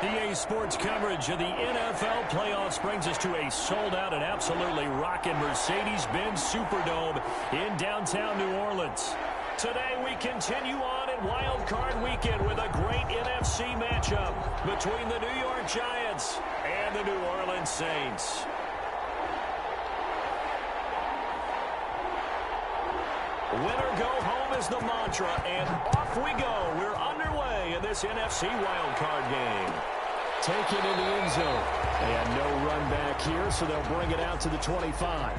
EA Sports coverage of the NFL playoffs brings us to a sold-out and absolutely rocking Mercedes-Benz Superdome in downtown New Orleans. Today we continue on in Wild Card Weekend with a great NFC matchup between the New York Giants and the New Orleans Saints. Winner go home is the mantra, and off we go. We're underway in this NFC wildcard game. Taken in the end zone. And no run back here, so they'll bring it out to the 25.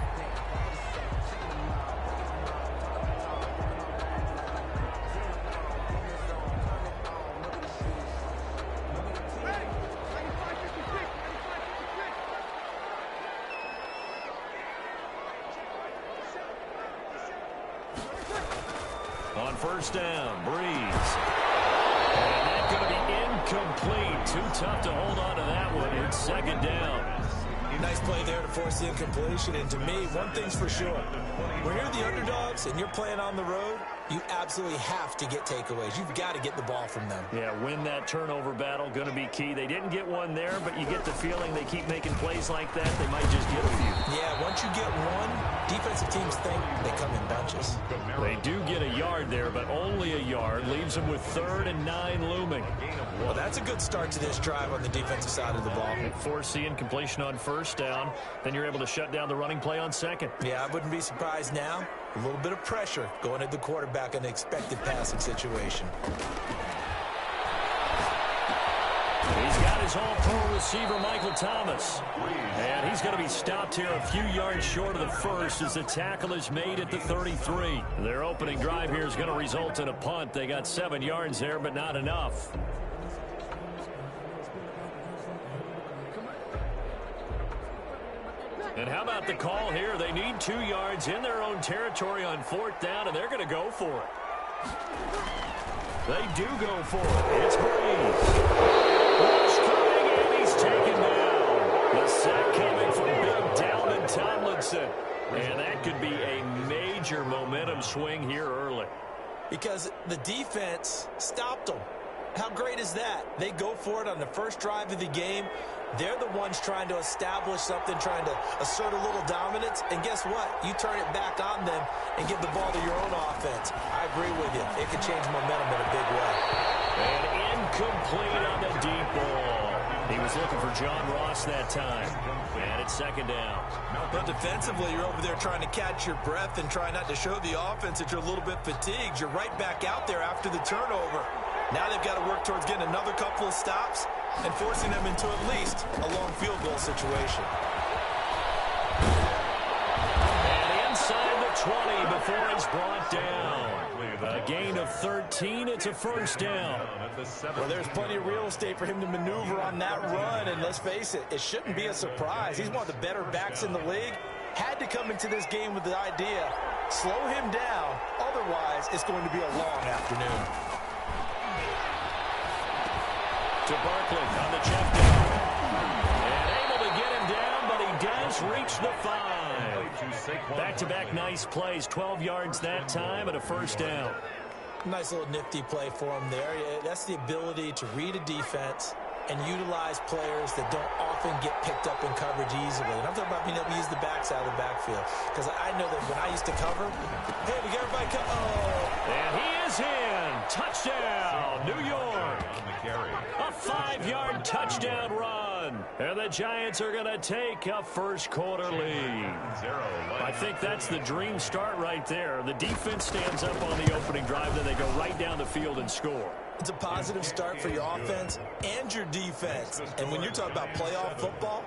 On first down, Breeze. And that's going to be incomplete. Too tough to hold on to that one. It's second down. Nice play there to force the incompletion. And to me, one thing's for sure. When you're the underdogs and you're playing on the road, you absolutely have to get takeaways. You've got to get the ball from them. Yeah, win that turnover battle, going to be key. They didn't get one there, but you get the feeling they keep making plays like that, they might just get a few. Yeah, once you get one, defensive teams think they come in bunches. They do get a yard there, but only a yard. Leaves them with 3rd and 9 looming. Well, that's a good start to this drive on the defensive side of the ball. Force the incompletion on first down. Then you're able to shut down the running play on second. Yeah, I wouldn't be surprised now. A little bit of pressure going at the quarterback in an expected passing situation. He's got his all-pro receiver, Michael Thomas. And he's going to be stopped here a few yards short of the first as the tackle is made at the 33. Their opening drive here is going to result in a punt. They got 7 yards there, but not enough. And how about the call here? They need 2 yards in their own territory on 4th down, and they're going to go for it. They do go for it. It's Breeze. Rush coming, and he's taken down. The sack coming from Big Dalvin Tomlinson. And that could be a major momentum swing here early. Because the defense stopped them. How great is that? They go for it on the first drive of the game. They're the ones trying to establish something, trying to assert a little dominance. And guess what? You turn it back on them and give the ball to your own offense. I agree with you. It can change momentum in a big way. And incomplete on the deep ball. He was looking for John Ross that time. And it's second down. But defensively, you're over there trying to catch your breath and try not to show the offense that you're a little bit fatigued. You're right back out there after the turnover. Now they've got to work towards getting another couple of stops and forcing them into at least a long field goal situation. And inside the 20 before he's brought down. A gain of 13. It's a first down. Well, there's plenty of real estate for him to maneuver on that run. And let's face it, it shouldn't be a surprise. He's one of the better backs in the league. Had to come into this game with the idea, slow him down. Otherwise, it's going to be a long afternoon. To Barkley on the check down. And able to get him down, but he does reach the 5. Back-to-back nice plays. 12 yards that time and a first down. Nice little nifty play for him there. That's the ability to read a defense and utilize players that don't often get picked up in coverage easily. And I'm talking about being able to use the backs out of the backfield. Because I know that when I used to cover, hey, we got everybody And he is in. Touchdown, New York. A 5-yard touchdown run. And the Giants are going to take a first-quarter lead. I think that's the dream start right there. The defense stands up on the opening drive, then they go right down the field and score. It's a positive start for your offense and your defense. And when you're talking about playoff football,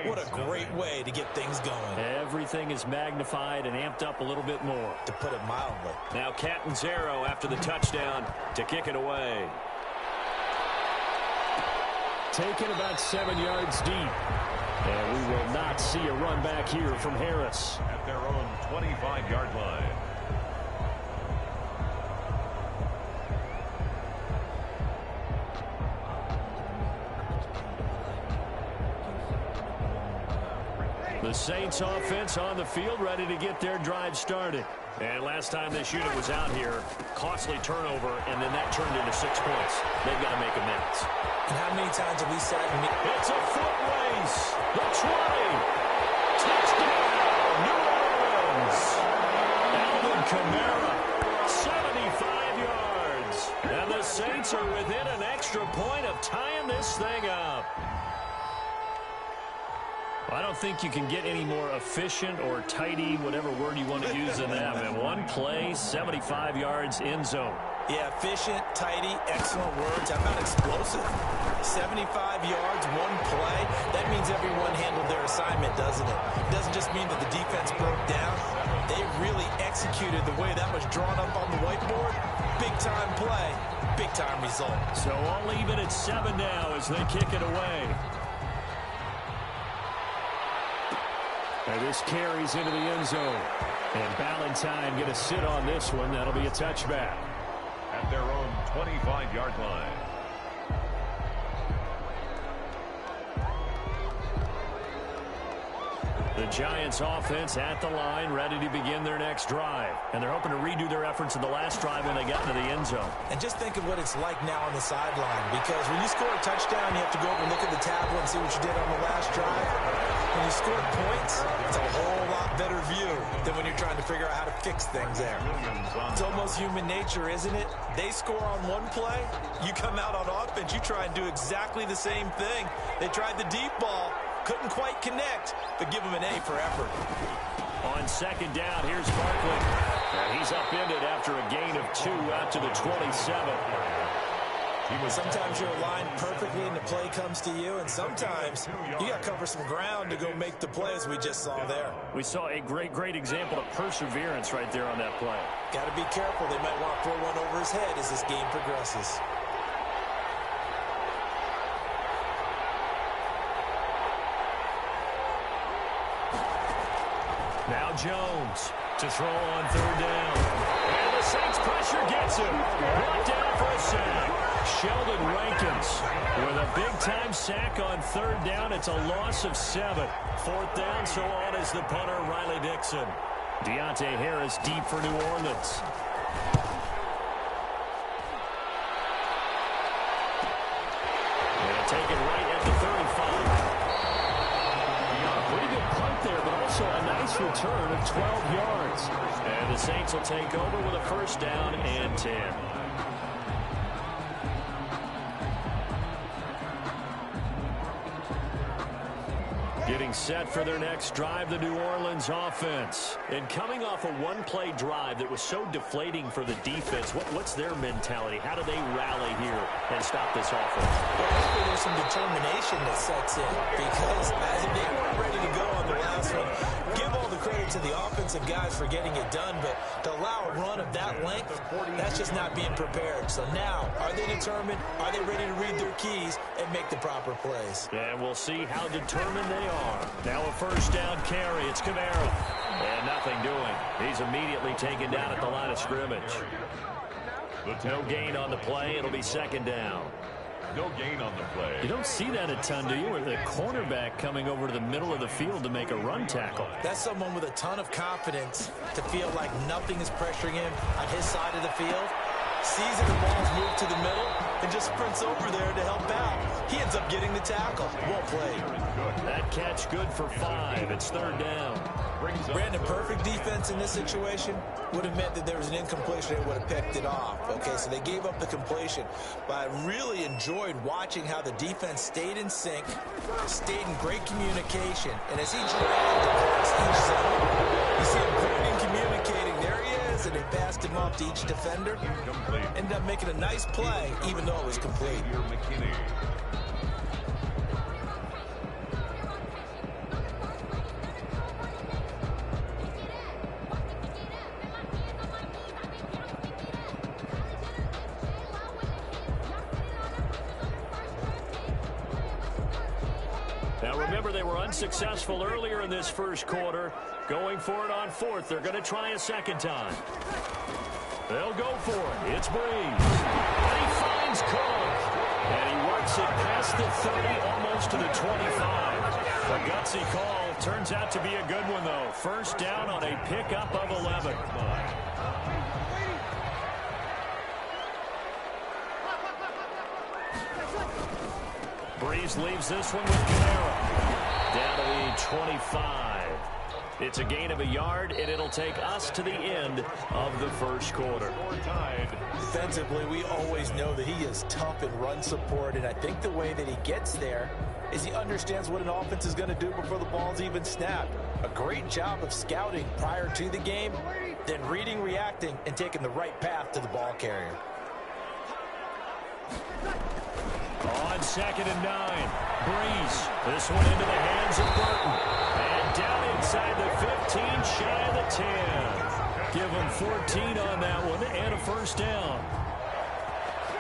what a great way to get things going. Everything is magnified and amped up a little bit more. To put it mildly. Now Catanzaro after the touchdown to kick it away. Taken about 7 yards deep. And we will not see a run back here from Harris. At their own 25-yard line. The Saints offense on the field ready to get their drive started. And last time this unit was out here, costly turnover, and then that turned into 6 points. They've got to make amends. And how many times have we sat in... It's a foot race. The 20. Touchdown, New Orleans. Alvin Kamara, 75 yards. And the Saints are within an extra point of tying this thing up. I don't think you can get any more efficient or tidy, whatever word you want to use in that. In one play, 75 yards in zone. Yeah, efficient, tidy, excellent words. How about explosive? 75 yards, one play. That means everyone handled their assignment, doesn't it? It doesn't just mean that the defense broke down. They really executed the way that was drawn up on the whiteboard. Big-time play, big-time result. So all even at 7 now as they kick it away. And this carries into the end zone. And Ballantyne going to sit on this one. That'll be a touchback. At their own 25-yard line. The Giants offense at the line, ready to begin their next drive. And they're hoping to redo their efforts in the last drive when they got into the end zone. And just think of what it's like now on the sideline. Because when you score a touchdown, you have to go over and look at the tablet and see what you did on the last drive. When you score points, it's a whole lot better view than when you're trying to figure out how to fix things there. It's almost human nature, isn't it? They score on one play, you come out on offense, you try and do exactly the same thing. They tried the deep ball, couldn't quite connect, but give them an A for effort. On second down, here's Barkley. And he's upended after a gain of 2 out to the 27. Sometimes you're aligned perfectly and the play comes to you, and sometimes you got to cover some ground to go make the play, as we just saw there. We saw a great example of perseverance right there on that play. Got to be careful. They might want to throw one over his head as this game progresses. Now Jones to throw on third down. And the Saints pressure gets him. Brought down for a sack. Sheldon Rankins with a big-time sack on third down. It's a loss of 7. Fourth down, so on is the punter, Riley Dixon. Deontay Harris deep for New Orleans. And take it right at the 35. Pretty good punt there, but also a nice return of 12 yards. And the Saints will take over with a first down and 10. Getting set for their next drive, the New Orleans offense. And coming off a one-play drive that was so deflating for the defense, what's their mentality? How do they rally here and stop this offense? Well, hopefully there's some determination that sets in, because as if they weren't ready to go on the last one, give all the credit to the offensive guys for getting it done, but to allow a run of that length, that's just not being prepared. So now, are they determined? Are they ready to read their keys and make the proper plays? And we'll see how determined they are. Now a first down carry. It's Kamara. And nothing doing. He's immediately taken down at the line of scrimmage. No gain on the play. It'll be second down. No gain on the play. You don't see that a ton, do you? With the cornerback coming over to the middle of the field to make a run tackle. That's someone with a ton of confidence to feel like nothing is pressuring him on his side of the field. Sees that the ball's moved to the middle and just sprints over there to help out. He ends up getting the tackle. Well played. That catch good for 5. It's third down. Brandon, perfect defense in this situation would have meant that there was an incompletion and would have picked it off. Okay, so they gave up the completion. But I really enjoyed watching how the defense stayed in sync, stayed in great communication. And as he dragged across each zone, you see him pointing, communicating. There he is, and they passed him off to each defender. Ended up making a nice play, even though it was complete. Now remember, they were unsuccessful earlier in this first quarter. Going for it on fourth. They're going to try a second time. They'll go for it. It's Breeze. And he finds Cook. And he works it past the 30, almost to the 25. A gutsy call. Turns out to be a good one, though. First down on a pickup of 11. Breeze leaves this one with Kamara. Down to the 25. It's a gain of a yard, and it'll take us to the end of the first quarter. Defensively, we always know that he is tough in run support, and I think the way that he gets there is he understands what an offense is going to do before the ball's even snapped. A great job of scouting prior to the game, then reading, reacting, and taking the right path to the ball carrier. On 2nd and 9, Breeze. This one into the hands of Burton. And down inside the 15, shy of the 10. Give him 14 on that one and a first down.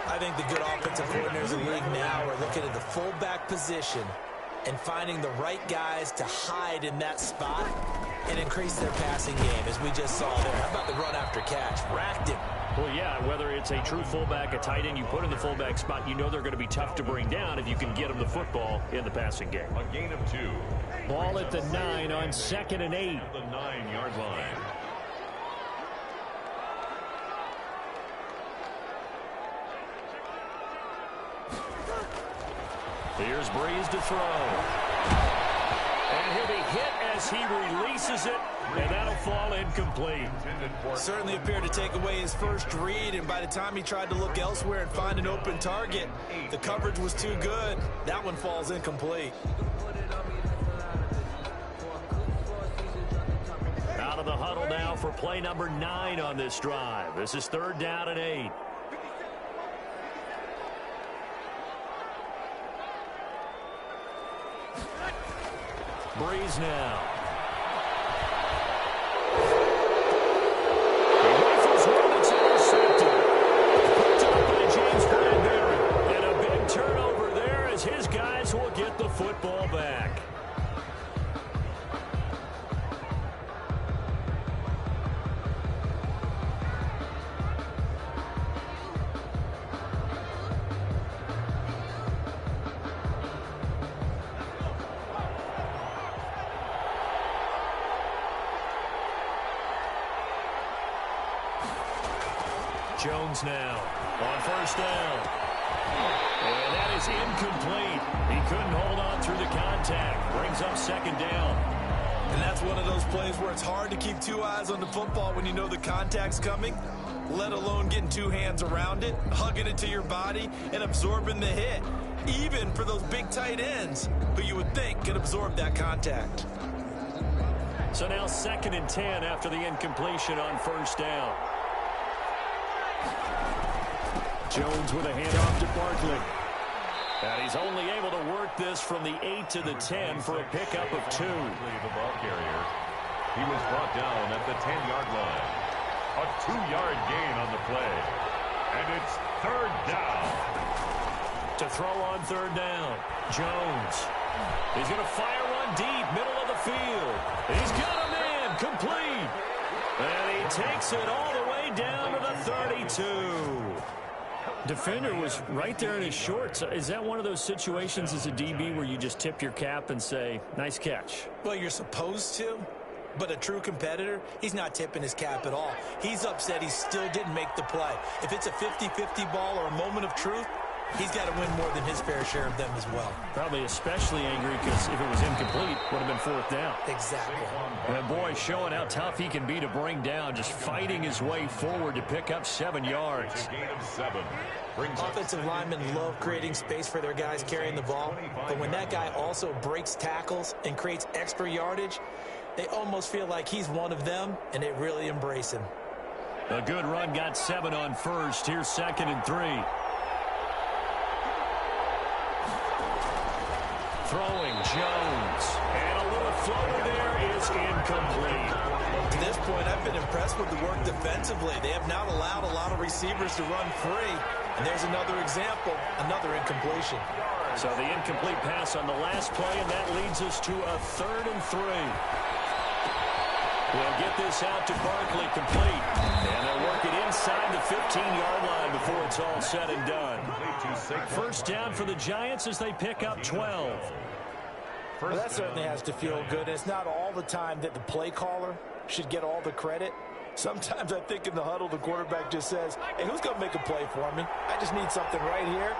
I think the good offensive coordinators in the league now are looking at the fullback position and finding the right guys to hide in that spot and increase their passing game, as we just saw there. How about the run after catch? Racked him. Well, yeah, whether it's a true fullback, a tight end, you put in the fullback spot, you know they're going to be tough to bring down if you can get them the football in the passing game. A gain of 2. Ball at the 9 on 2nd and 8. The 9-yard line. Here's Breeze to throw. And he'll be hit as he releases it, and that'll fall incomplete. Certainly appeared to take away his first read, and by the time he tried to look elsewhere and find an open target, the coverage was too good. That one falls incomplete. Out of the huddle now for play number 9 on this drive. This is 3rd down and 8. Breeze now. He rifles one, it's intercepted. Picked up by James Bradbury. And a big turnover there as his guys will get the football back. Jones now on 1st down. And that is incomplete. He couldn't hold on through the contact. Brings up 2nd down. And that's one of those plays where it's hard to keep 2 eyes on the football when you know the contact's coming, let alone getting 2 hands around it, hugging it to your body, and absorbing the hit. Even for those big tight ends who you would think could absorb that contact. So now 2nd and 10 after the incompletion on 1st down. Jones with a handoff to Barkley. And he's only able to work this from the 8 to the 10 for a pickup of 2. The ball carrier. He was brought down at the 10-yard line. A 2-yard gain on the play. And it's 3rd down. To throw on 3rd down. Jones. He's going to fire one deep, middle of the field. He's got him in, complete. And he takes it all the way down to the 32. Defender was right there in his shorts. Is that one of those situations as a DB where you just tip your cap and say, nice catch? Well, you're supposed to, but a true competitor, he's not tipping his cap at all. He's upset he still didn't make the play. If it's a 50-50 ball or a moment of truth, he's got to win more than his fair share of them as well. Probably especially angry because if it was incomplete, would have been 4th down. Exactly. And boy, showing how tough he can be to bring down, just fighting his way forward to pick up 7 yards. Gain of 7. Offensive linemen love creating space for their guys carrying the ball, but when that guy also breaks tackles and creates extra yardage, they almost feel like he's one of them, and they really embrace him. A good run got 7 on 1st. Here's 2nd and 3. Throwing Jones. And a little floater there is incomplete. To this point, I've been impressed with the work defensively. They have not allowed a lot of receivers to run free. And there's another example, another incompletion. So the incomplete pass on the last play, and that leads us to a 3rd and 3. We'll get this out to Barkley, complete. And they'll work it inside the 15-yard line before it's all said and done. 1st down for the Giants as they pick up 12. Well, that certainly has to feel good. It's not all the time that the play caller should get all the credit. Sometimes I think in the huddle, the quarterback just says, hey, who's going to make a play for me? I just need something right here.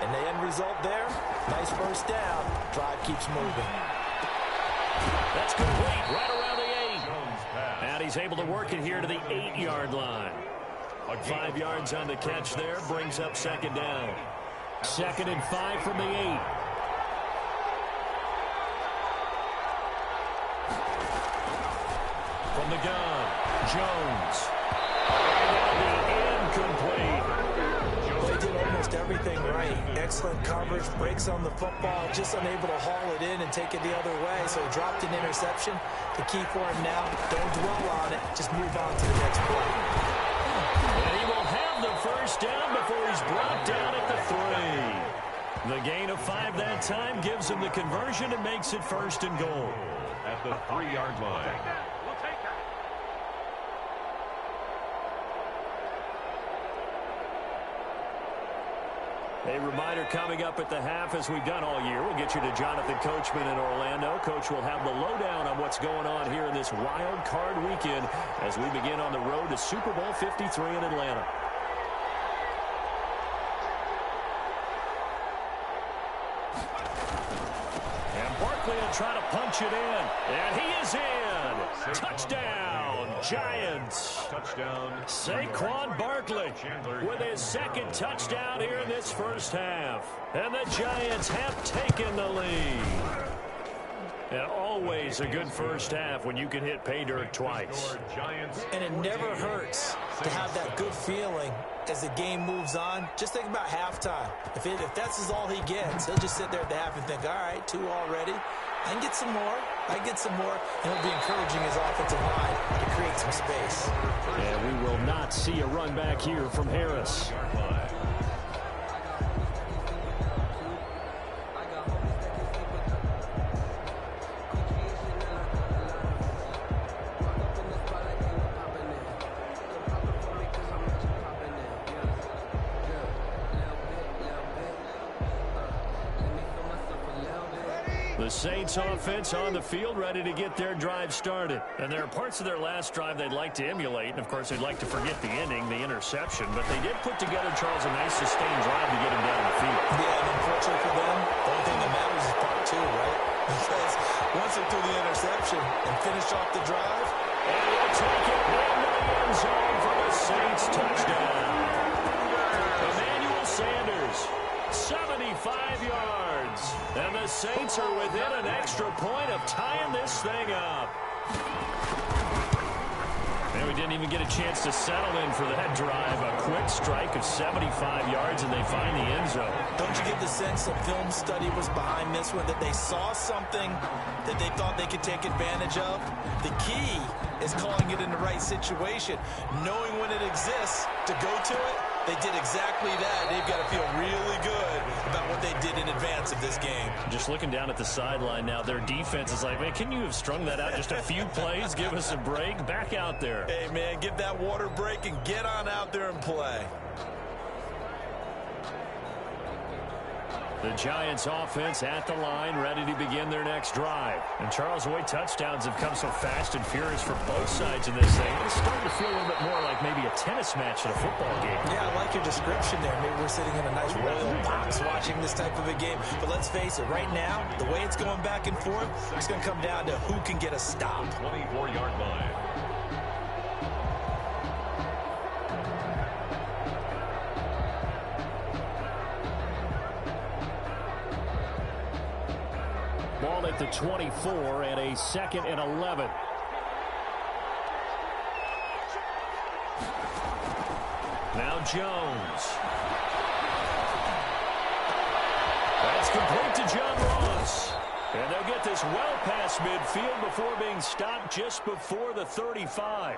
And the end result there, nice first down. Drive keeps moving. That's complete right around the 8. And he's able to work it here to the 8-yard line. 5 yards on the catch there, brings up second down. 2nd and 5 from the 8. From the gun, Jones. And that'll be incomplete. They did almost everything right. Excellent coverage, breaks on the football, just unable to haul it in and take it the other way. So he dropped an interception. The key for him now, don't dwell on it, just move on to the next play. And he will have the first down before he's brought down at the 3. The gain of 5 that time gives him the conversion and makes it 1st and goal. At the 3-yard line. A reminder coming up at the half, as we've done all year. We'll get you to Jonathan Coachman in Orlando. Coach will have the lowdown on what's going on here in this wild card weekend as we begin on the road to Super Bowl 53 in Atlanta. And Barkley will try to punch it in. And he is in. Touchdown, Giants. Touchdown. Saquon Barkley with his 2nd touchdown here in this first half. And the Giants have taken the lead. And always a good first half when you can hit pay dirt twice. And it never hurts to have that good feeling as the game moves on. Just think about halftime. If that's all he gets, he'll just sit there at the half and think, all right, 2 already. I can get some more. I can get some more. And he'll be encouraging his offensive line to create some space. And we will not see a run back here from Harris. The Saints offense on the field, ready to get their drive started. And there are parts of their last drive they'd like to emulate. And, of course, they'd like to forget the ending, the interception. But they did put together, Charles, a nice sustained drive to get him down the field. Yeah, and unfortunately for them, the only thing that matters is part 2, right? Because once they threw the interception and finished off the drive, and they'll take it into the end zone for the Saints touchdown. Emmanuel Sanders, 75 yards. And the Saints are within an extra point of tying this thing up. And we didn't even get a chance to settle in for that drive. A quick strike of 75 yards, and they find the end zone. Don't you get the sense that film study was behind this one, that they saw something that they thought they could take advantage of? The key is calling it in the right situation, knowing when it exists to go to it. They did exactly that. They've got to feel really good about what they did in advance of this game. Just looking down at the sideline now, their defense is like, man, can you have strung that out just a few plays? Give us a break. Back out there. Hey, man, give that water break and get on out there and play. The Giants offense at the line, ready to begin their next drive. And Charles, the way touchdowns have come so fast and furious for both sides in this thing, it's starting to feel a little bit more like maybe a tennis match at a football game. Yeah, I like your description there. Maybe we're sitting in a nice royal box watching this type of a game. But let's face it, right now, the way it's going back and forth, it's going to come down to who can get a stop. 24-yard line. Ball at the 24 and a 2nd and 11. Now Jones. That's complete to John Ross. And they'll get this well past midfield before being stopped just before the 35.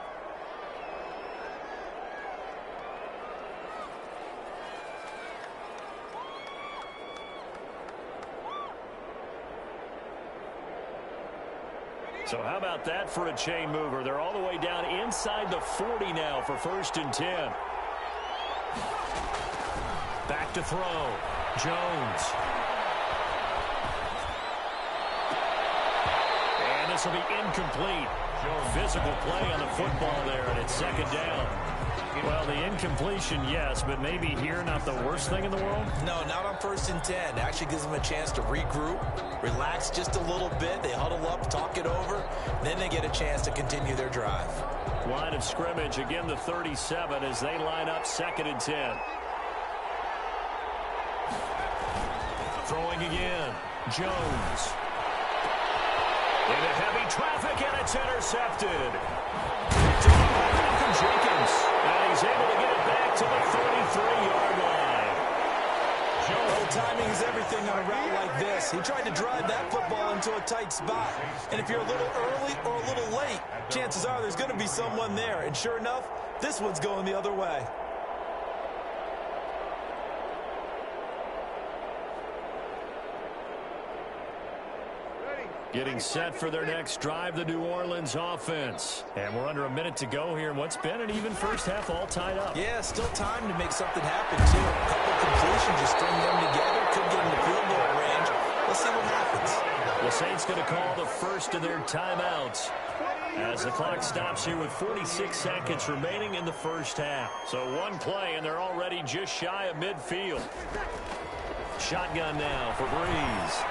So how about that for a chain mover? They're all the way down inside the 40 now for 1st and 10. Back to throw. Jones. And this will be incomplete. Physical play on the football there, and it's 2nd down. Well, the incompletion, yes, but maybe here not the worst thing in the world? No, not on 1st and 10. Actually gives them a chance to regroup, relax just a little bit. They huddle up, talk it over. Then they get a chance to continue their drive. Line of scrimmage, again the 37 as they line up 2nd and 10. Throwing again. Jones. Into heavy traffic, and it's intercepted. From Jenkins. And he's able to get it back to the 33-yard line. Well, timing is everything on a route like this. He tried to drive that football into a tight spot. And if you're a little early or a little late, chances are there's going to be someone there. And sure enough, this one's going the other way. Getting set for their next drive, the New Orleans offense. And we're under a minute to go here in what's been an even first half, all tied up. Yeah, still time to make something happen, too. A couple completions, just string them together. Could get in the field goal range. Let's see what happens. The Saints going to call the first of their timeouts as the clock stops here with 46 seconds remaining in the first half. So one play, and they're already just shy of midfield. Shotgun now for Breeze.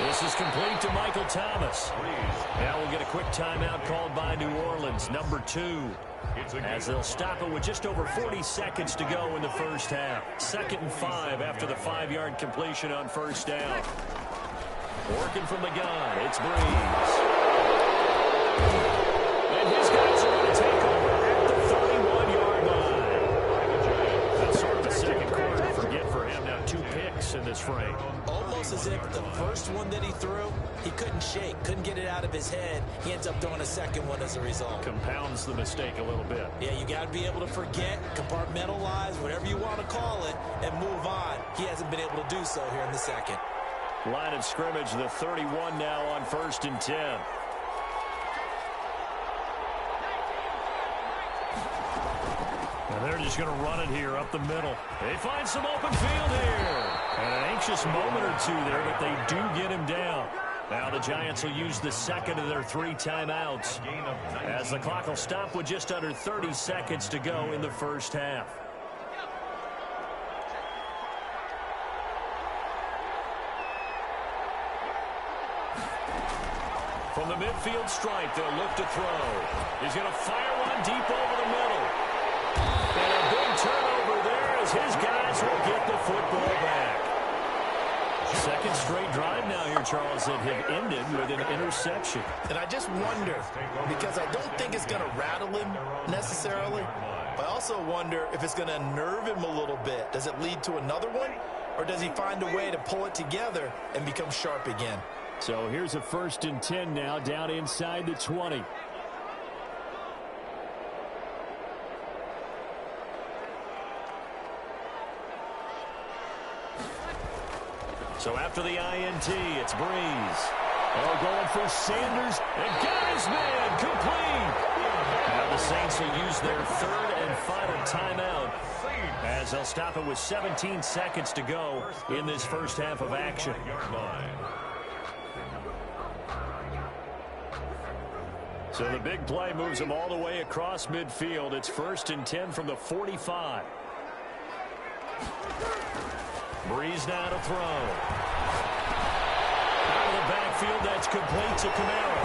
This is complete to Michael Thomas. Now we'll get a quick timeout called by New Orleans, number 2. As they'll stop it with just over 40 seconds to go in the first half. 2nd and 5 after the 5-yard completion on first down. Working from the gun, it's Breeze. And his guys are going to take over at the 31-yard line. That's sort of a second quarter to forget for him. Now 2 picks in this frame. Almost as if the first one that he threw, he couldn't shake, couldn't get it out of his head. He ends up throwing a second one as a result. Compounds the mistake a little bit. Yeah, you got to be able to forget, compartmentalize, whatever you want to call it, and move on. He hasn't been able to do so here in the second. Line of scrimmage, the 31 now on 1st and 10. And they're just going to run it here up the middle. They find some open field here. And an anxious moment or two there, but they do get him down. Now the Giants will use the second of their 3 timeouts as the clock will stop with just under 30 seconds to go in the first half. From the midfield stripe, they'll look to throw. He's going to fire one deep over the middle. And a big turnover there as his guys will get the football back. Second straight drive now here, Charles, that have ended with an interception. And I just wonder, because I don't think it's going to rattle him necessarily, but I also wonder if it's going to unnerve him a little bit. Does it lead to another one, or does he find a way to pull it together and become sharp again? So here's a 1st and 10 now down inside the 20. So after the INT, it's Breeze. Oh, going for Sanders. And got his man complete. Now the Saints will use their 3rd and final timeout as they'll stop it with 17 seconds to go in this first half of action. So the big play moves them all the way across midfield. It's 1st and 10 from the 45. Breeze now to throw. Out of the backfield, that's complete to Camaro.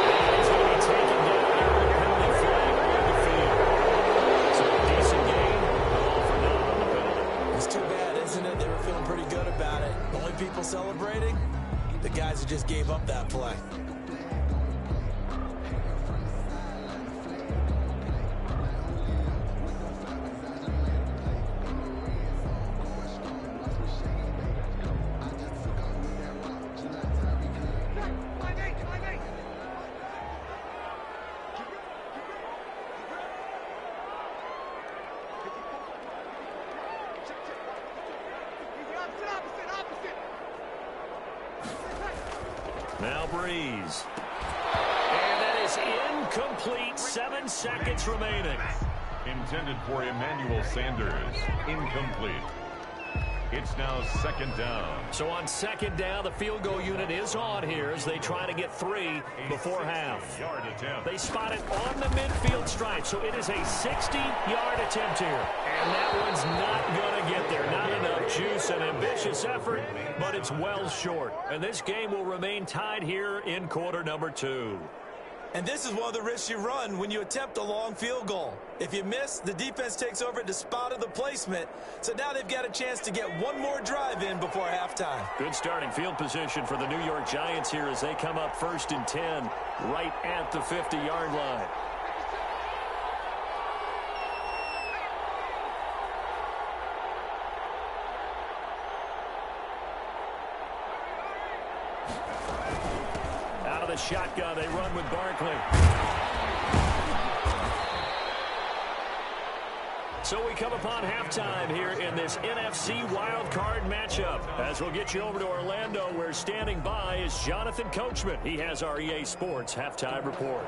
And he's going to be taken down here with a penalty flag on the field. So a decent game, all for naught on the penalty. It's too bad, isn't it? They were feeling pretty good about it. Only people celebrating, the guys who just gave up that play. Now Breeze. And that is incomplete. 7 seconds remaining. Intended for Emmanuel Sanders. Incomplete. It's now second down. So on second down, the field goal unit is on here as they try to get 3 before half. They spot it on the midfield stripe, so it is a 60-yard attempt here. And that one's not going to get there. Not enough juice, an ambitious effort, but it's well short. And this game will remain tied here in quarter number 2. And this is one of the risks you run when you attempt a long field goal. If you miss, the defense takes over at the spot of the placement. So now they've got a chance to get one more drive in before halftime. Good starting field position for the New York Giants here as they come up 1st and 10 right at the 50-yard line. The shotgun, they run with Barkley. So we come upon halftime here in this NFC wildcard matchup. As we'll get you over to Orlando, where standing by is Jonathan Coachman. He has our EA Sports halftime report.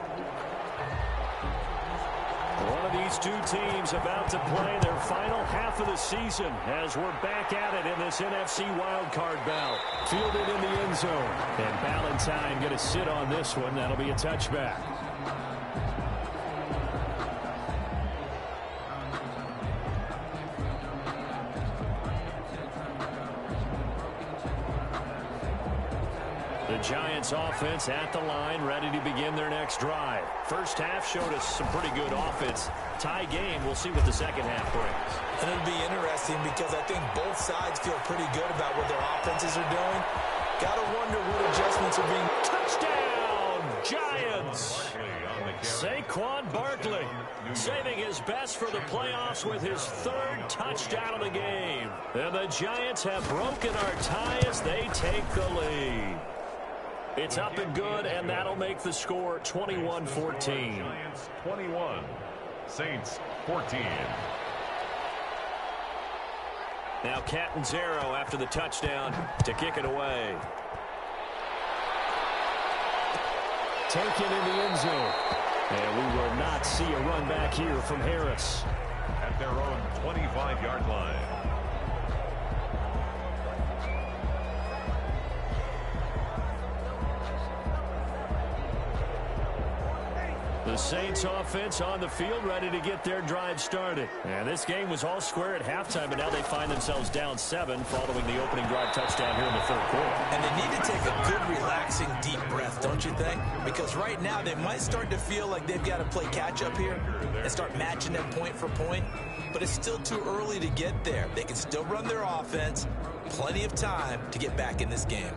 One of these two teams about to play their final half of the season as we're back at it in this NFC wildcard bout. Fielded in the end zone. And Ballantyne going to sit on this one. That'll be a touchback. The Giants offense at the line, ready to begin their next drive. First half showed us some pretty good offense. Tie game, we'll see what the second half brings. And it'll be interesting because I think both sides feel pretty good about what their offenses are doing. Gotta wonder what adjustments are being... Touchdown, Giants! Saquon Barkley saving his best for the playoffs with his 3rd touchdown of the game. And the Giants have broken our tie as they take the lead. It's up and good, and that'll make the score 21-14. Giants 21, Saints 14. Now Catanzaro after the touchdown to kick it away. Taken in the end zone. And we will not see a run back here from Harris. At their own 25-yard line. The Saints offense on the field ready to get their drive started. And this game was all square at halftime, but now they find themselves down 7 following the opening drive touchdown here in the 3rd quarter. And they need to take a good, relaxing, deep breath, don't you think? Because right now they might start to feel like they've got to play catch-up here and start matching them point for point. But it's still too early to get there. They can still run their offense. Plenty of time to get back in this game.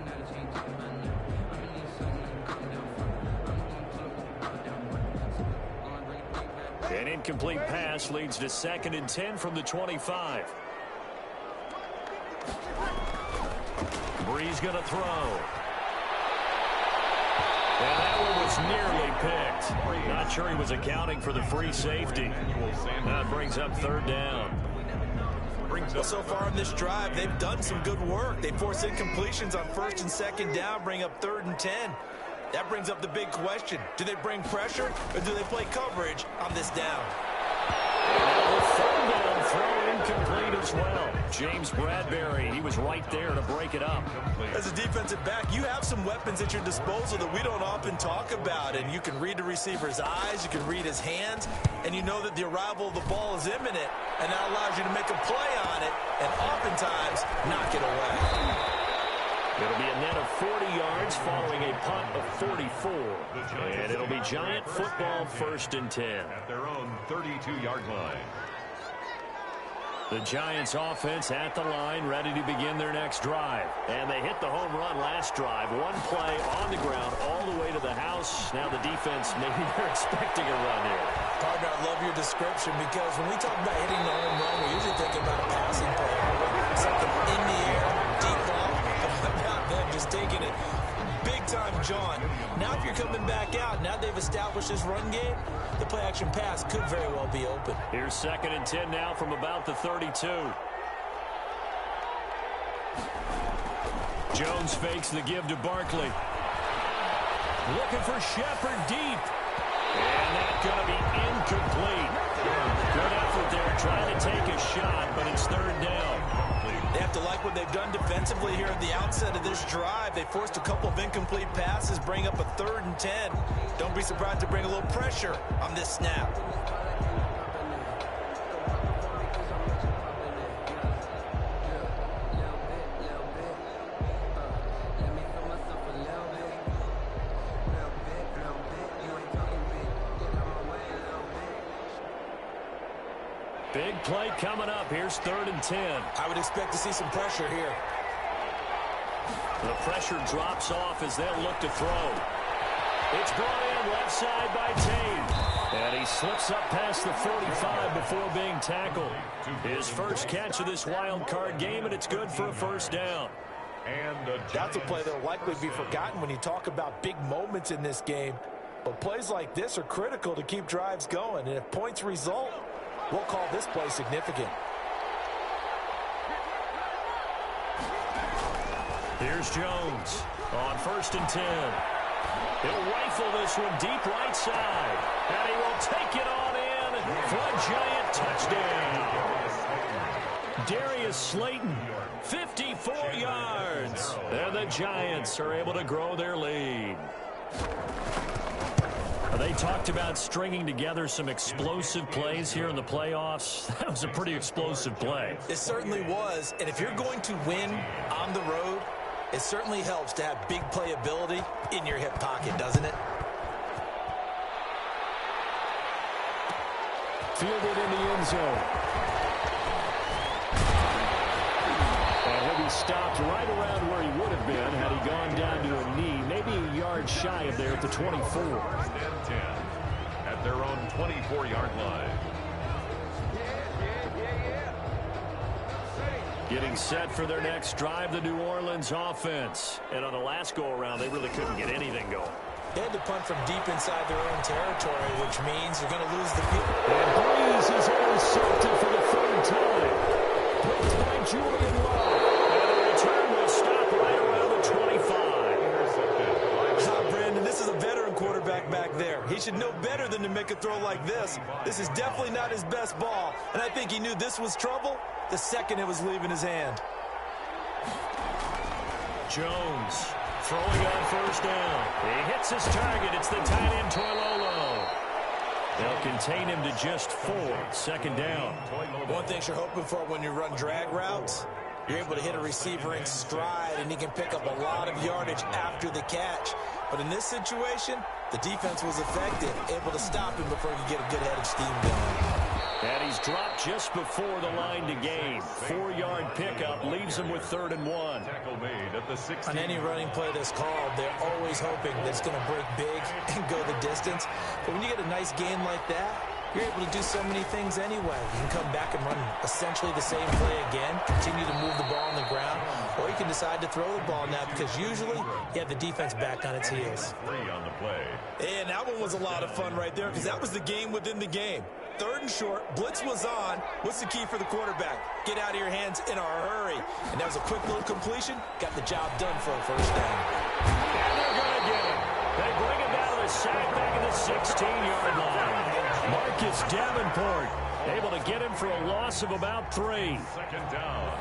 An incomplete pass leads to 2nd and 10 from the 25. Breeze going to throw. And that one was nearly picked. Not sure he was accounting for the free safety. That brings up 3rd down. Well, so far in this drive, they've done some good work. They force incompletions on 1st and 2nd down, bring up 3rd and 10. That brings up the big question. Do they bring pressure or do they play coverage on this down? And the 3rd down throw incomplete as well. James Bradbury, he was right there to break it up. As a defensive back, you have some weapons at your disposal that we don't often talk about. And you can read the receiver's eyes, you can read his hands, and you know that the arrival of the ball is imminent. And that allows you to make a play on it and oftentimes knock it away. It'll be a net of 40 yards following a punt of 44. And it'll be Giant football 1st and 10. At their own 32-yard line. The Giants offense at the line, ready to begin their next drive. And they hit the home run last drive. One play on the ground all the way to the house. Now the defense, maybe they're expecting a run here. Partner, I love your description because when we talk about hitting the home run, we're usually thinking about a passing play. Something in the air, deep ball. About them just taking it big-time jaunt. Now if you're coming back out, now they've established this run game, the play-action pass could very well be open. Here's 2nd and 10 now from about the 32. Jones fakes the give to Barkley. Looking for Shepard deep. And that's going to be incomplete. Good effort there trying to take a shot, but it's 3rd down. They have to like what they've done defensively here at the outset of this drive. They forced a couple of incomplete passes, bring up a 3rd and 10. Don't be surprised to bring a little pressure on this snap. Big play coming up. Here's 3rd and 10. I would expect to see some pressure here. The pressure drops off as they'll look to throw. It's brought in left side by Tate. And he slips up past the 45 before being tackled. His first catch of this wild card game, and it's good for a 1st down. And that's a play that will likely be forgotten when you talk about big moments in this game. But plays like this are critical to keep drives going. And if points result, we'll call this play significant. Here's Jones on 1st and 10. He'll rifle this one deep right side. And he will take it on in for a giant touchdown. Darius Slayton, 54 yards. And the Giants are able to grow their lead. They talked about stringing together some explosive plays here in the playoffs. That was a pretty explosive play. It certainly was. And if you're going to win on the road, it certainly helps to have big playability in your hip pocket, doesn't it? Fielded in the end zone. And he'll be stopped right around where he would have been had he gone down to a knee, maybe a yard shy of there at the 24. 10 at their own 24-yard line. Getting set for their next drive, the New Orleans offense. And on the last go-around, they really couldn't get anything going. They had to punt from deep inside their own territory, which means they're going to lose the field. And Breeze is intercepted for the 3rd time. Picked by Julian Love. And the return will stop right around the 25. Brandon, this is a veteran quarterback back there. He should know better than to make a throw like this. This is definitely not his best ball, and I think he knew this was trouble the second it was leaving his hand. Jones throwing on 1st down. He hits his target. It's the tight end, Toilolo. They'll contain him to just 4. 2nd down. One thing you're hoping for when you run drag routes, you're able to hit a receiver in stride, and he can pick up a lot of yardage after the catch. But in this situation, the defense was effective, able to stop him before he could get a good head of steam going. And he's dropped just before the line to gain. 4-yard pickup leaves him with 3rd and 1. Tackle made at the 16. On any running play that's called, they're always hoping that it's going to break big and go the distance. But when you get a nice gain like that, you're able to do so many things anyway. You can come back and run essentially the same play again, continue to move the ball on the ground, or you can decide to throw the ball now because usually you have the defense back on its heels. 3 on the play. And that one was a lot of fun right there because that was the game within the game. 3rd and short, blitz was on. What's the key for the quarterback? Get out of your hands in a hurry. And that was a quick little completion. Got the job done for a 1st down. And they're going to get him. They bring him down to the sack back at the 16-yard line. Marcus Davenport able to get him for a loss of about 3. 2nd down.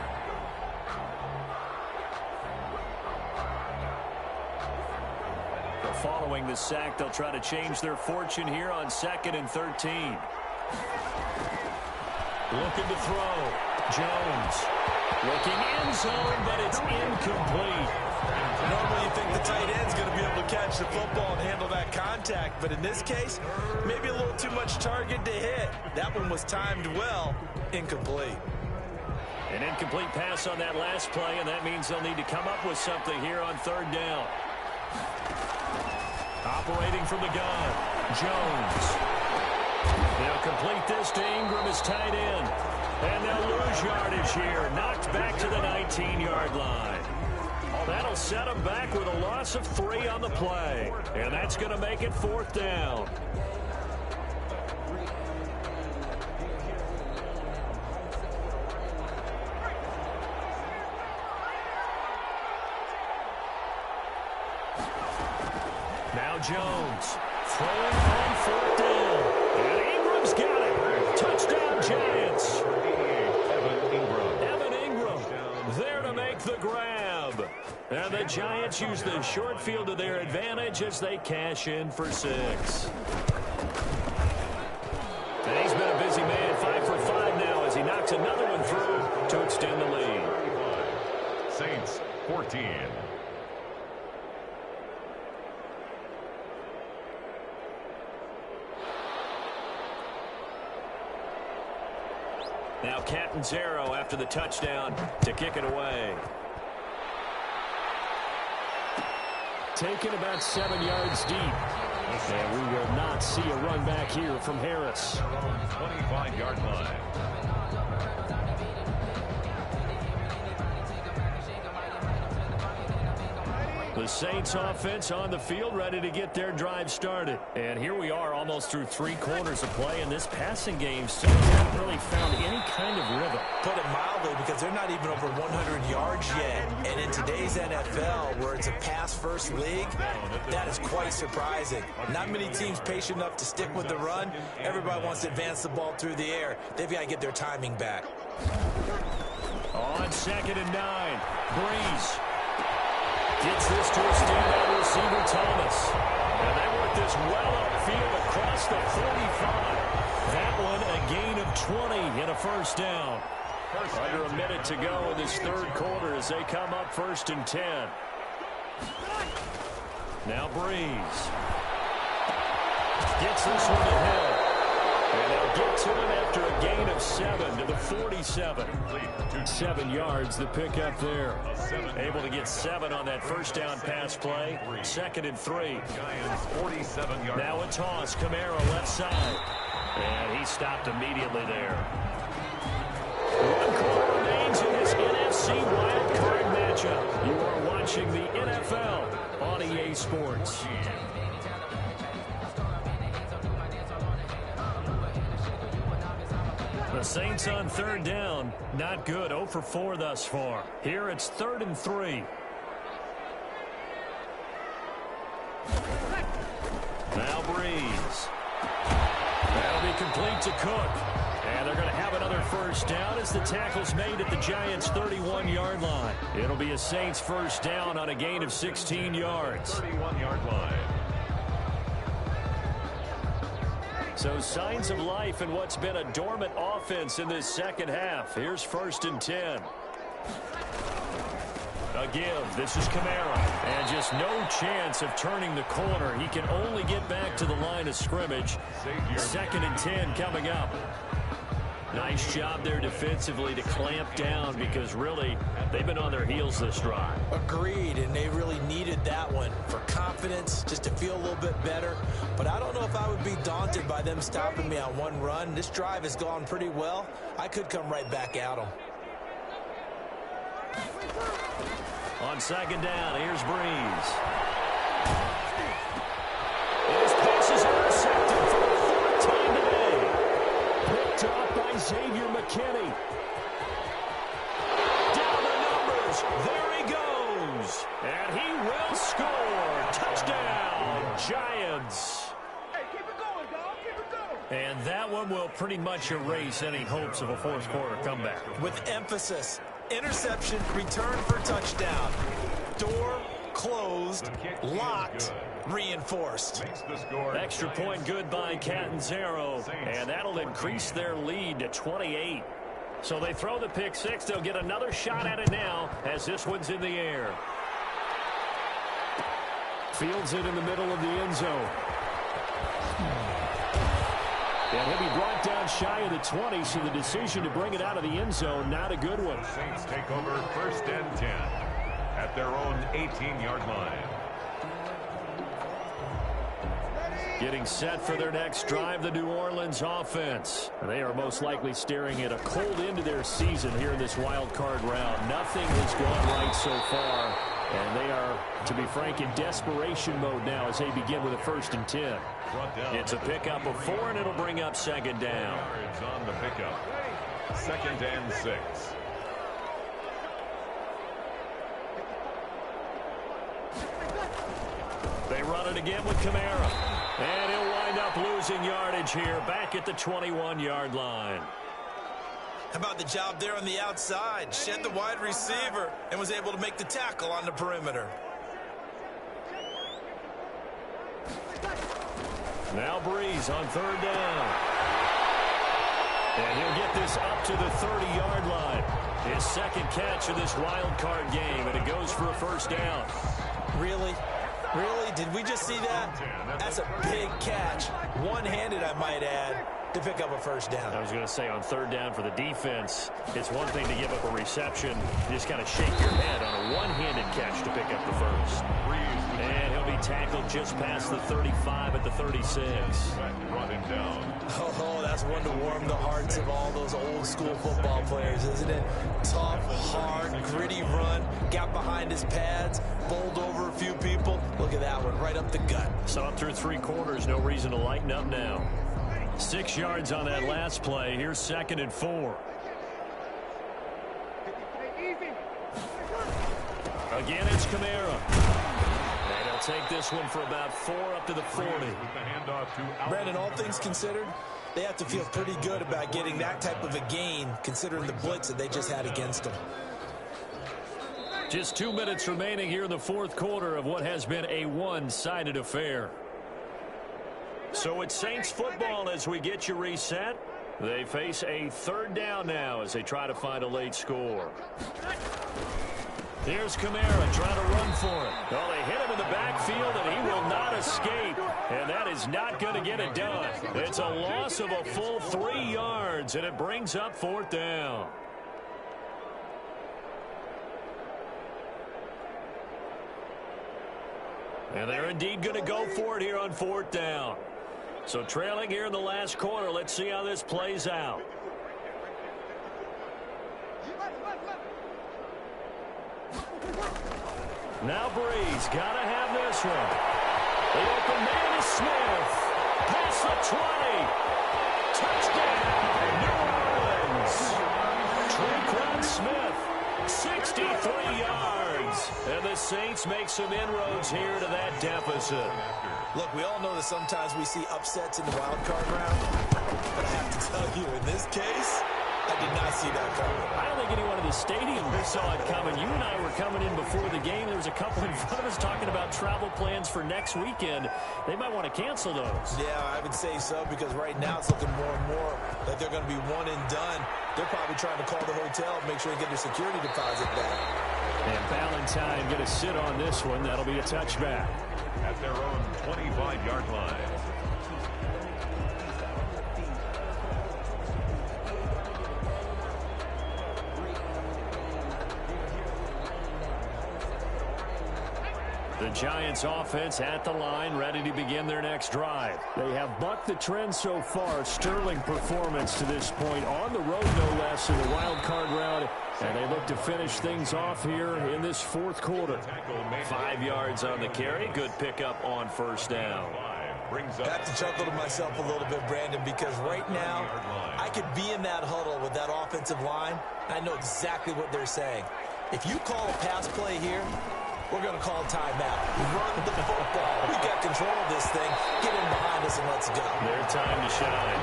Following the sack, they'll try to change their fortune here on 2nd and 13. Looking to throw. Jones. Looking end zone, but it's incomplete. Normally you think the tight end's going to be able to catch the football and handle that contact, but in this case, maybe a little too much target to hit. That one was timed well. Incomplete. An incomplete pass on that last play, and that means they'll need to come up with something here on 3rd down. Operating from the gun, Jones. They'll complete this to Ingram as tight end. And they'll lose yardage here. Knocked back to the 19-yard line. That'll set them back with a loss of 3 on the play. And that's going to make it 4th down. Now Jones throwing on 4th down. And Ingram's got it. Touchdown, Giants. Evan Ingram. Evan Ingram, the grab. And the Giants use the short field to their advantage as they cash in for 6. And he's been a busy man, 5 for 5 now as he knocks another one through to extend the lead. Saints 14. Now Catanzaro after the touchdown to kick it away. Taken about 7 yards deep. And we will not see a run back here from Harris. 25-yard line. The Saints offense on the field ready to get their drive started. And here we are almost through 3 quarters of play, and this passing game still hasn't really found any kind of rhythm. Put it mildly, because they're not even over 100 yards yet. And in today's NFL, where it's a pass-first league, that is quite surprising. Not many teams patient enough to stick with the run. Everybody wants to advance the ball through the air. They've got to get their timing back. On 2nd and 9, Breeze gets this to a standout receiver, Thomas. And they work this well upfield across the 45. That one a gain of 20 and a first down. Under a minute to go in this 3rd quarter as they come up 1st and 10. Now Breeze gets this one to Hill. And they'll get to him after a gain of 7 to the 47. 7 yards the pickup there. Able to get 7 on that first down pass play. 2nd and 3. Now a toss. Camaro left side. And he stopped immediately there. 1 quarter remains in this NFC wildcard matchup. You are watching the NFL on EA Sports. The Saints on 3rd down. Not good. 0 for 4 thus far. Here it's 3rd and 3. Now Breeze. That'll be complete to Cook. And they're going to have another first down as the tackle's made at the Giants' 31-yard line. It'll be a Saints first down on a gain of 16 yards. 31-yard line. So signs of life in what's been a dormant offense in this 2nd half. Here's 1st and 10. A give. This is Camaro. And just no chance of turning the corner. He can only get back to the line of scrimmage. 2nd and 10 coming up. Nice job there defensively to clamp down because really they've been on their heels this drive. Agreed, and they really needed that one for confidence, just to feel a little bit better. But I don't know if I would be daunted by them stopping me on one run. This drive has gone pretty well. I could come right back at them. On 2nd down, here's Breeze. His pass is intercepted for the 4th time today. Picked off by Xavier McKinney. Down the numbers. There he goes. And he will score. Touchdown, Giants. Hey, keep it going, dog. Keep it going. And that one will pretty much erase any hopes of a 4th quarter comeback. With emphasis. Interception, return for touchdown. Door closed, locked, reinforced. Extra point good by Catanzaro, and that'll increase their lead to 28. So they throw the pick 6. They'll get another shot at it now as this one's in the air. Fields it in the middle of the end zone. And he'll be brought down shy of the 20, so the decision to bring it out of the end zone, not a good one. The Saints take over 1st and 10 at their own 18-yard line. Getting set for their next drive, the New Orleans offense. They are most likely staring at a cold end to their season here in this wild card round. Nothing has gone right so far, and they are, to be frank, in desperation mode now as they begin with a 1st and 10. It's a pickup of 4, and it'll bring up 2nd down. Yards on the pickup. 2nd and 6. They run it again with Camaro. And he'll wind up losing yardage here back at the 21-yard line. How about the job there on the outside? Shed the wide receiver and was able to make the tackle on the perimeter. Now Breeze on third down. And he'll get this up to the 30-yard line. His second catch of this wild card game, and it goes for a first down. Really? Really? Did we just see that? That's a big catch. One-handed, I might add, to pick up a first down. I was going to say, on third down for the defense, it's one thing to give up a reception. You just kind of shake your head on a one-handed catch to pick up the first. And he'll be tackled just past the 35 at the 36. Brought him down. Oh, that's one to warm the hearts of all those old-school football players, isn't it? Tough, hard, gritty run, got behind his pads, bowled over a few people. Look at that one, right up the gut. Saw it through 3 quarters, no reason to lighten up now. 6 yards on that last play. Here's 2nd and 4. Again, it's Kamara. And he'll take this one for about 4 up to the 40. Brandon, all things considered, they have to feel pretty good about getting that type of a gain, considering the blitz that they just had against them. Just 2 minutes remaining here in the 4th quarter of what has been a one-sided affair. So it's Saints football as we get you reset. They face a third down now as they try to find a late score. Here's Kamara trying to run for it. Well, they hit him in the backfield, and he will not escape. And that is not going to get it done. It's a loss of a full 3 yards, and it brings up 4th down. And they're indeed going to go for it here on 4th down. So trailing here in the last quarter. Let's see how this plays out. Now Breeze got to have this one. The open man is Smith. Past the 20. Touchdown, New Orleans. Tre'Quan Smith, 63 yards. And the Saints make some inroads here to that deficit. Look, we all know that sometimes we see upsets in the wild card round. But I have to tell you, in this case, I did not see that coming. I don't think anyone in the stadium saw it coming. You and I were coming in before the game. There was a couple in front of us talking about travel plans for next weekend. They might want to cancel those. Yeah, I would say so, because right now it's looking more and more like they're going to be one and done. They're probably trying to call the hotel and make sure they get their security deposit back. And Valentine going to sit on this one. That'll be a touchback. At their own 25-yard line. The Giants offense at the line, ready to begin their next drive. They have bucked the trend so far. Sterling performance to this point on the road, no less, in the wild card round. And they look to finish things off here in this 4th quarter. 5 yards on the carry. Good pickup on first down. I have to chuckle to myself a little bit, Brandon, because right now I could be in that huddle with that offensive line. I know exactly what they're saying. If you call a pass play here, we're going to call timeout. Run the football. We got control of this thing. Get in behind us and let's go. Their time to shine.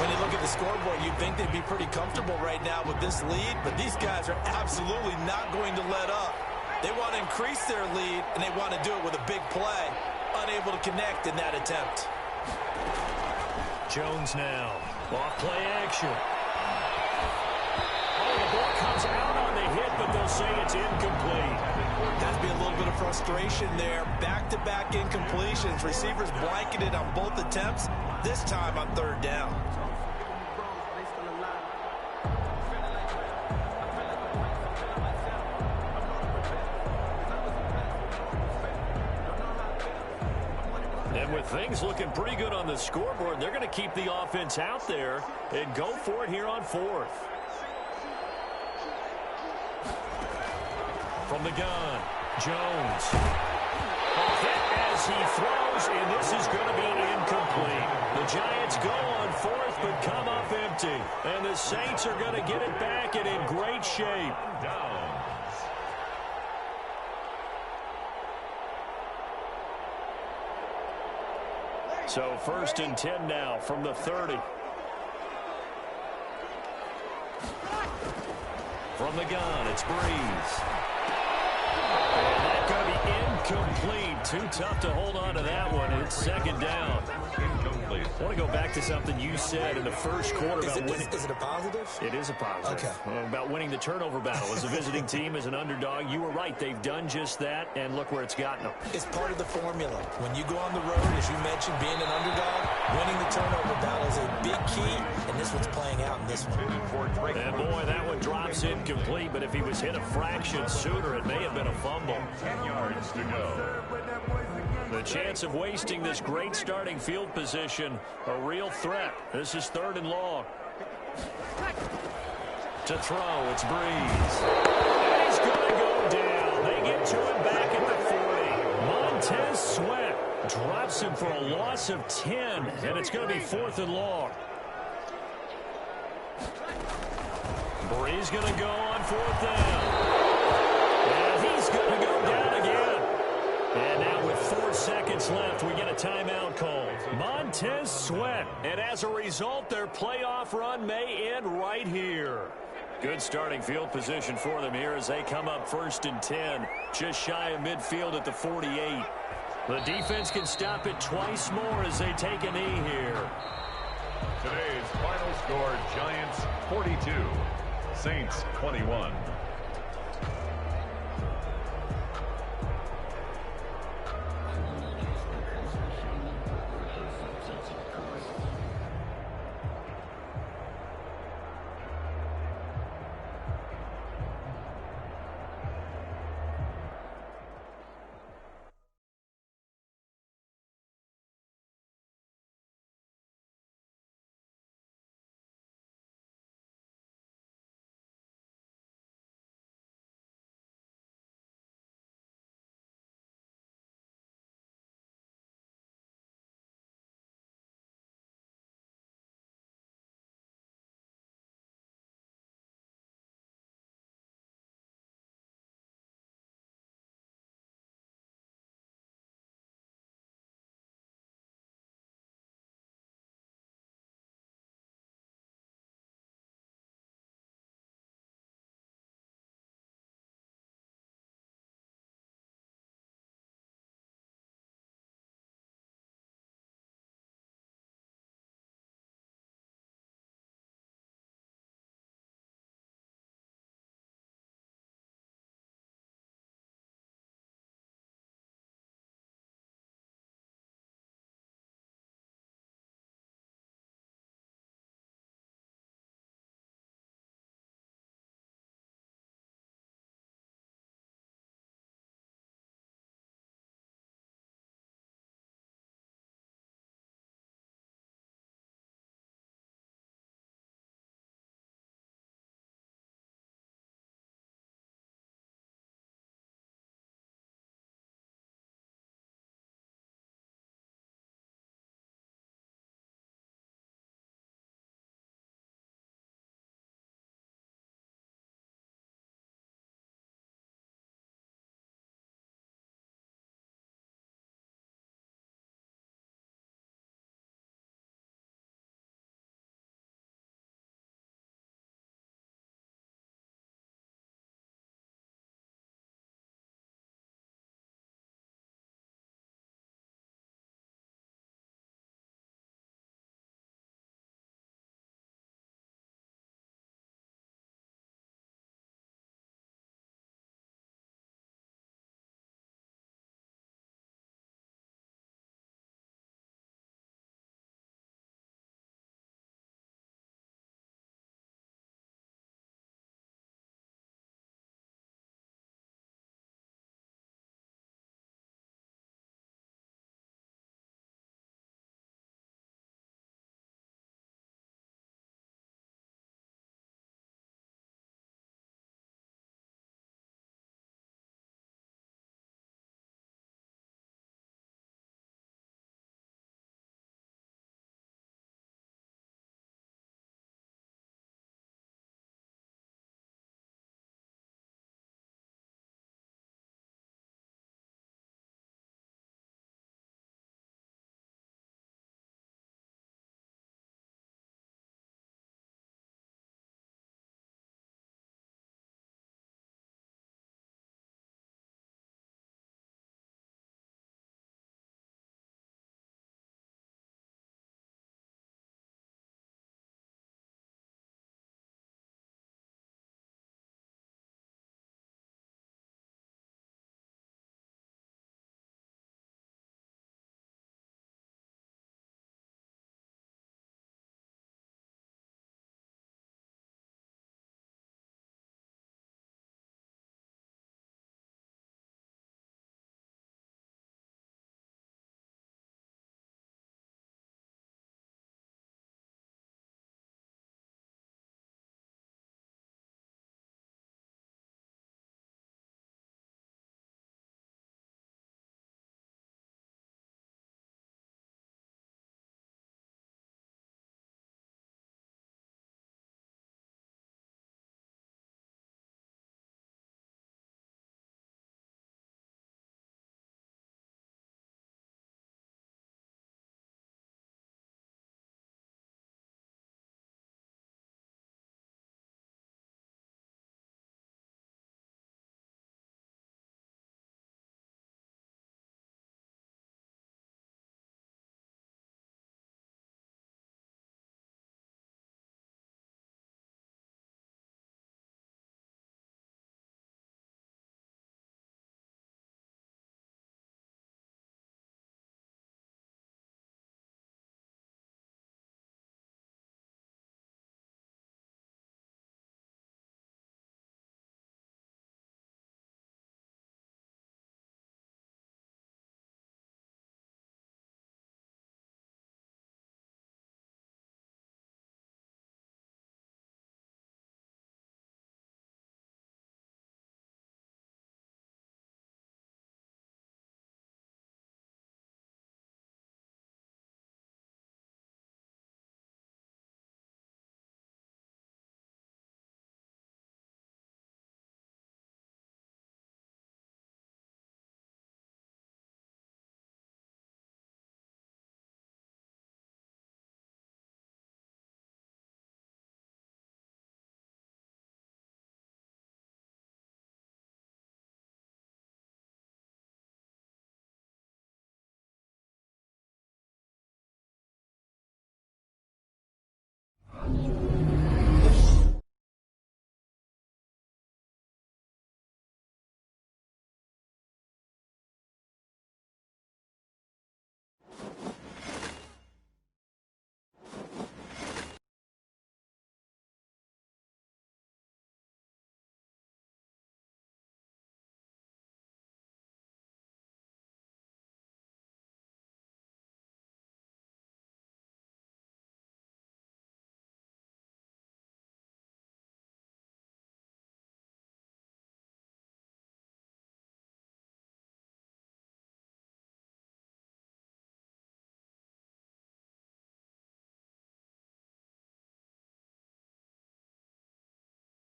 When you look at the scoreboard, you'd think they'd be pretty comfortable right now with this lead, but these guys are absolutely not going to let up. They want to increase their lead, and they want to do it with a big play. Unable to connect in that attempt. Jones now. Off play action. Oh, the ball comes out on the hit, but they'll say it's incomplete. Has to be a little bit of frustration there. Back-to-back incompletions. Receivers blanketed on both attempts, this time on third down. And with things looking pretty good on the scoreboard, they're going to keep the offense out there and go for it here on 4th. From the gun, Jones. A hit as he throws, and this is going to be incomplete. The Giants go on 4th, but come up empty. And the Saints are going to get it back and in great shape. So 1st and 10 now from the 30. From the gun, it's Breeze. And that's going to be incomplete. Too tough to hold on to that one. It's second down. Incomplete. I want to go back to something you said in the first quarter about winning. Is it a positive? It is a positive. Okay. About winning the turnover battle. As a visiting team, as an underdog, you were right. They've done just that, and look where it's gotten them. It's part of the formula. When you go on the road, as you mentioned, being an underdog, winning the turnover battle is a big key, and this one's playing out in this one. And boy, that one drops incomplete, but if he was hit a fraction sooner, it may have been a fumble. 10 yards to go. The chance of wasting this great starting field position, a real threat. This is 3rd and long. To throw, it's Breeze. And he's going to go down. They get to him back at the 40. Montez Sweat drops him for a loss of 10, and it's going to be 4th and long. Breeze going to go on 4th down. And he's going to go down again. And now with 4 seconds left, we get a timeout call. Montez Sweat. And as a result, their playoff run may end right here. Good starting field position for them here as they come up 1st and 10. Just shy of midfield at the 48. The defense can stop it twice more as they take a knee here. Today's final score, Giants 42, Saints 21.